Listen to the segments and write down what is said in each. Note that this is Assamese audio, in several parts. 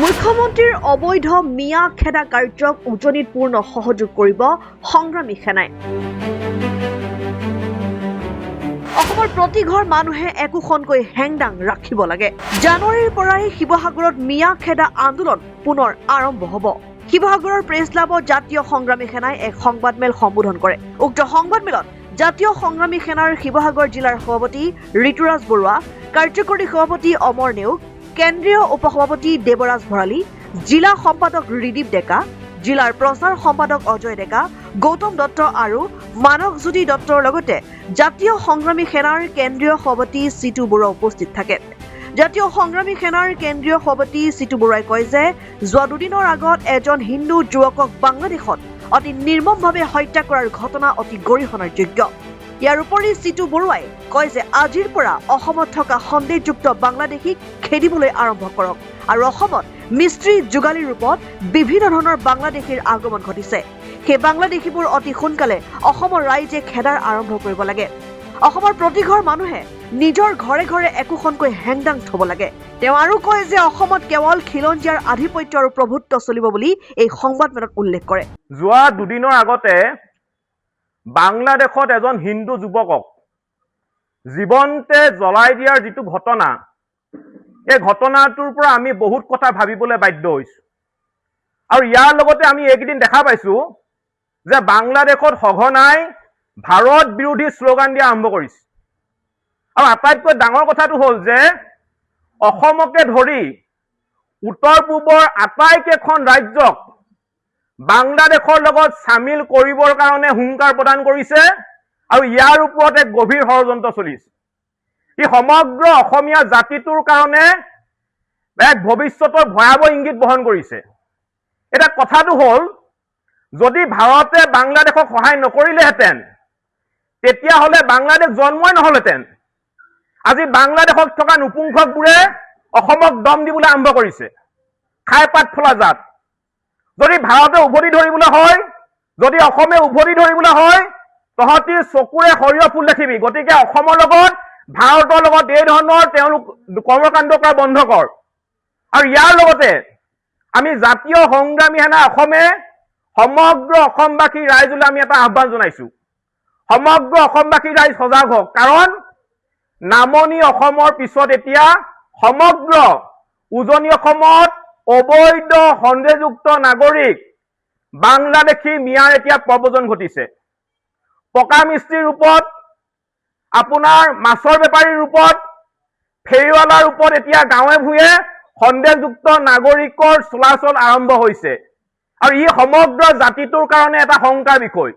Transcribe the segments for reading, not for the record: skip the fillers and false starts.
মুখ্যমন্ত্ৰীৰ অবৈধ মিয়া খেদা কাৰ্যক উজনিত পূৰ্ণ সহযোগ কৰিব সংগ্ৰামী সেনাই। অসমৰ প্ৰতি ঘৰ মানুহে একোখনকৈ হেংদাং ৰাখিব লাগে। জানুৱাৰীৰ পৰাই শিৱসাগৰত মিয়া খেদা আন্দোলন পুনৰ আৰম্ভ হ'ব। শিৱসাগৰৰ প্ৰেছ ক্লাবত জাতীয় সংগ্ৰামী সেনাই এক সংবাদমেল সম্বোধন কৰে। উক্ত সংবাদমেলত জাতীয় সংগ্ৰামী সেনাৰ শিৱসাগৰ জিলাৰ সভাপতি ঋতুৰাজ বৰুৱা, কাৰ্যকৰী সভাপতি অমৰ নেওগ, কেন্দ্ৰীয় উপসভাপতি দেৱৰাজ ভৰালী, জিলা সম্পাদক ৰিদীপ ডেকা, জিলাৰ প্ৰচাৰ সম্পাদক অজয় ডেকা, গৌতম দত্ত আৰু মানসজ্যোতি দত্তৰ লগতে জাতীয় সংগ্ৰামী সেনাৰ কেন্দ্ৰীয় সভাপতি চিটু বৰুৱা উপস্থিত থাকে। জাতীয় সংগ্ৰামী সেনাৰ কেন্দ্ৰীয় সভাপতি চিটু বৰুৱাই কয় যে যোৱা দুদিনৰ আগত এজন হিন্দু যুৱকক বাংলাদেশত অতি নিৰ্মমভাৱে হত্যা কৰাৰ ঘটনা অতি গৰিহণাৰ যোগ্য। ইয়াৰ উপৰি চিটু বৰুৱাই কয় যে আজিৰ পৰা অসমত থকা সন্দেহযুক্ত বাংলাদেশীক খেদিবলৈ আৰম্ভ কৰক আৰু অসমত মিস্ত্ৰী যোগালীৰ ৰূপত বিভিন্ন ধৰণৰ বাংলাদেশীৰ আগমন ঘটিছে। সেই বাংলাদেশীবোৰ অতি সোনকালে অসমৰ ৰাইজে খেদাৰ আৰম্ভ কৰিব লাগে। অসমৰ প্ৰতি ঘৰ মানুহে নিজৰ ঘৰে ঘৰে একোখনকৈ হেংদাং থব লাগে। তেওঁ আৰু কয় যে অসমত কেৱল খিলঞ্জীয়াৰ আধিপত্য আৰু প্ৰভুত্ব চলিব বুলি এই সংবাদমেলত উল্লেখ কৰে। যোৱা দুদিনৰ আগতে বাংলাদেশত এজন হিন্দু যুৱকক জীৱন্তে জ্বলাই দিয়াৰ যিটো ঘটনা, এই ঘটনাটোৰ পৰা আমি বহুত কথা ভাবিবলৈ বাধ্য হৈছোঁ। আৰু ইয়াৰ লগতে আমি এইকেইদিন দেখা পাইছোঁ যে বাংলাদেশত সঘনাই ভাৰত বিৰোধী শ্লোগান দিয়া আৰম্ভ কৰিছে। আৰু আটাইতকৈ ডাঙৰ কথাটো হ'ল যে অসমকে ধৰি উত্তৰ পূবৰ আটাইকেইখন ৰাজ্যক বাংলাদেশৰ লগত চামিল কৰিবৰ কাৰণে হুংকাৰ প্ৰদান কৰিছে আৰু ইয়াৰ ওপৰত এক গভীৰ ষড়যন্ত্ৰ চলিছে। ই সমগ্ৰ অসমীয়া জাতিটোৰ কাৰণে এক ভৱিষ্যতৰ ভয়াৱহ ইংগিত বহন কৰিছে। এতিয়া কথাটো হ'ল, যদি ভাৰতে বাংলাদেশক সহায় নকৰিলেহেঁতেন তেতিয়াহ'লে বাংলাদেশ জন্মই নহ'লহেঁতেন। আজি বাংলাদেশত থকা নপুংসকবোৰে অসমক দম দিবলৈ আৰম্ভ কৰিছে, খাই পাত ফলা জাত। যদি ভাৰতে উভতি ধৰিবলৈ হয়, যদি অসমে উভতি ধৰিবলৈ হয়, তহঁতি চকুৰে সৰিয়হ ফুল দেখিবি। গতিকে অসমৰ লগত ভাৰতৰ লগত এই ধৰণৰ তেওঁলোক কৰ্মকাণ্ড কৰা বন্ধ কৰ। আৰু ইয়াৰ লগতে আমি জাতীয় সংগ্ৰামী সেনা অসমে সমগ্ৰ অসমবাসী ৰাইজলৈ আমি এটা আহ্বান জনাইছোঁ। সমগ্ৰ অসমবাসী ৰাইজ সজাগ হওক, কাৰণ নামনি অসমৰ পিছত এতিয়া সমগ্ৰ উজনি অসমত অবৈধ সন্দেহযুক্ত নাগৰিক বাংলাদেশী মিয়াৰ এতিয়া প্ৰব্ৰজন ঘটিছে। পকা মিস্ত্ৰীৰ ৰূপত, আপোনাৰ মাছৰ বেপাৰীৰ ৰূপত, ফেৰীৱালাৰ ৰূপত এতিয়া গাঁৱে ভূঞে সন্দেহযুক্ত নাগৰিকৰ চলাচল আৰম্ভ হৈছে। আৰু ই সমগ্ৰ জাতিটোৰ কাৰণে এটা শংকাৰ বিষয়।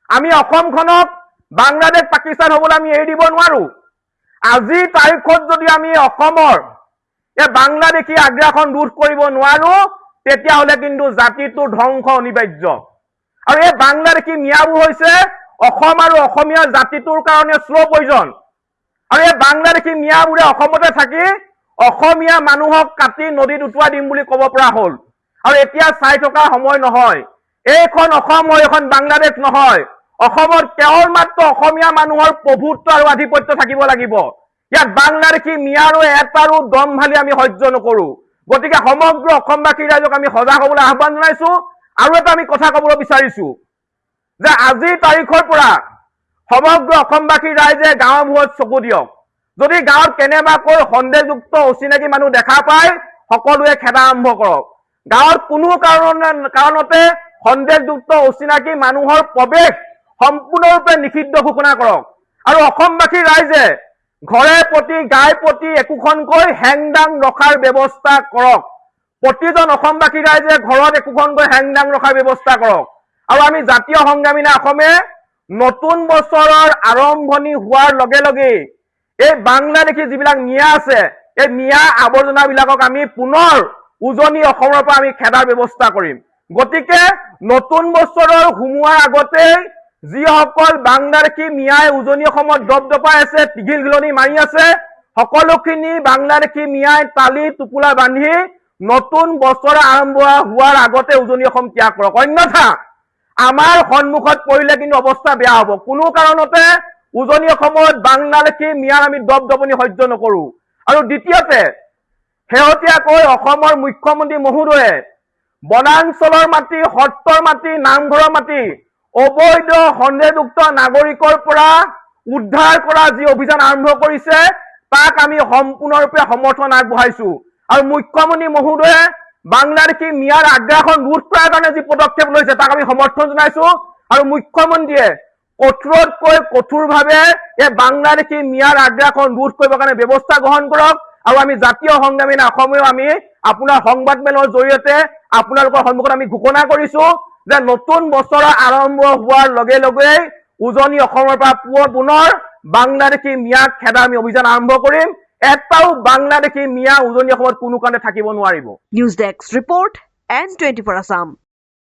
আমি অসমখনক বাংলাদেশ পাকিস্তান হ'বলৈ আমি এৰি দিব নোৱাৰো। আজিৰ তাৰিখত যদি আমি অসমৰ এই বাংলাদেশী আগ্ৰাসন ৰোধ কৰিব নোৱাৰো, তেতিয়াহ'লে কিন্তু জাতিটোৰ ধ্বংস অনিবাৰ্য। আৰু এই বাংলাদেশী মিয়াবোৰ হৈছে অসম আৰু অসমীয়া জাতিটোৰ কাৰণে শ্ল' পয়জন। আৰু এই বাংলাদেশী মিয়াবোৰে অসমতে থাকি অসমীয়া মানুহক কাটি নদীত উটুৱাই দিম বুলি ক'ব পৰা হ'ল। আৰু এতিয়া চাই থকা সময় নহয়। এইখন অসম হয়, এখন বাংলাদেশ নহয়। অসমত কেৱল মাত্ৰ অসমীয়া মানুহৰ প্ৰভুত্ব আৰু আধিপত্য থাকিব লাগিব। ইয়াত বাংলাদেশী মিয়াৰো এটাৰো দম ভালি আমি সহ্য নকৰোঁ। গতিকে সমগ্ৰ অসমবাসী ৰাইজক আমি সজাগ হ'বলৈ আহ্বান জনাইছোঁ। আৰু এটা আমি কথা ক'বলৈ বিচাৰিছোঁ যে আজিৰ তাৰিখৰ পৰা সমগ্ৰ অসমবাসী ৰাইজে গাঁৱৰ মূৰত চকু দিয়ক। যদি গাঁৱত কেনেবাকৈ সন্দেহযুক্ত অচিনাকি মানুহ দেখা পায়, সকলোৱে খেদা আৰম্ভ কৰক। গাঁৱত কোনো কাৰণতে সন্দেহযুক্ত অচিনাকি মানুহৰ প্ৰৱেশ সম্পূৰ্ণৰূপে নিষিদ্ধ ঘোষণা কৰক। আৰু অসমবাসী ৰাইজে ঘৰে প্ৰতি গাই প্ৰতি একোখনকৈ হেংদাং ৰখাৰ ব্যৱস্থা কৰক। প্ৰতিজন অসমবাসী ৰাইজে ঘৰত একোখনকৈ হেংদাং ৰখাৰ ব্যৱস্থা কৰক। আৰু আমি জাতীয় সংগ্ৰামী সেনা অসমে নতুন বছৰৰ আৰম্ভণি হোৱাৰ লগে লগে এই বাংলাদেশী যিবিলাক মিয়া আছে, এই মিয়া আৱৰ্জনাবিলাকক আমি পুনৰ উজনি অসমৰ পৰা আমি খেদাৰ ব্যৱস্থা কৰিম। গতিকে নতুন বছৰৰ সোমোৱাৰ আগতেই যিসকল বাংলাদেশী মিয়াই উজনি অসমত দপদপাই আছে, টিঘিল ঘিলনি মাৰি আছে, সকলোখিনি বাংলাদেশী মিয়াই তালি টোপোলা বান্ধি নতুন বছৰ আৰম্ভ হোৱাৰ আগতে উজনি অসম ত্যাগ কৰক। অন্যথা আমাৰ সন্মুখত পৰিলে কিন্তু অৱস্থা বেয়া হ'ব। কোনো কাৰণতে উজনি অসমত বাংলাদেশী মিয়াৰ আমি দপদপনি সহ্য নকৰোঁ। আৰু দ্বিতীয়তে শেহতীয়াকৈ অসমৰ মুখ্যমন্ত্ৰী মহোদয়ে বনাঞ্চলৰ মাটি, সত্ৰৰ মাটি, নামঘৰৰ মাটি অবৈধ সন্দেহযুক্ত নাগৰিকৰ পৰা উদ্ধাৰ কৰা যি অভিযান আৰম্ভ কৰিছে তাক আমি সম্পূৰ্ণৰূপে সমৰ্থন আগবঢ়াইছো। আৰু মুখ্যমন্ত্ৰী মহোদয়ে বাংলাদেশী মিয়াৰ আগ্ৰাসন ৰোধ কৰাৰ কাৰণে যি পদক্ষেপ লৈছে তাক আমি সমৰ্থন জনাইছো। আৰু মুখ্যমন্ত্ৰীয়ে কঠোৰতকৈ কঠোৰভাৱে এই বাংলাদেশী মিয়াৰ আগ্ৰাসন ৰোধ কৰিবৰ কাৰণে ব্যৱস্থা গ্ৰহণ কৰক। আৰু আমি জাতীয় সংগ্ৰামী অসমেও আমি আপোনাৰ সংবাদ মেলৰ জৰিয়তে আপোনালোকৰ সন্মুখত আমি ঘোষণা কৰিছো যে নতুন বছৰ আৰম্ভ হোৱাৰ লগে লগেই উজনি অসমৰ পৰা পুনৰ বাংলাদেশী মিয়াক খেদা আমি অভিযান আৰম্ভ কৰিম। এটাও বাংলাদেশী মিয়া উজনি অসমত কোনো কাৰণে থাকিব নোৱাৰিব। News desk report N24 Assam.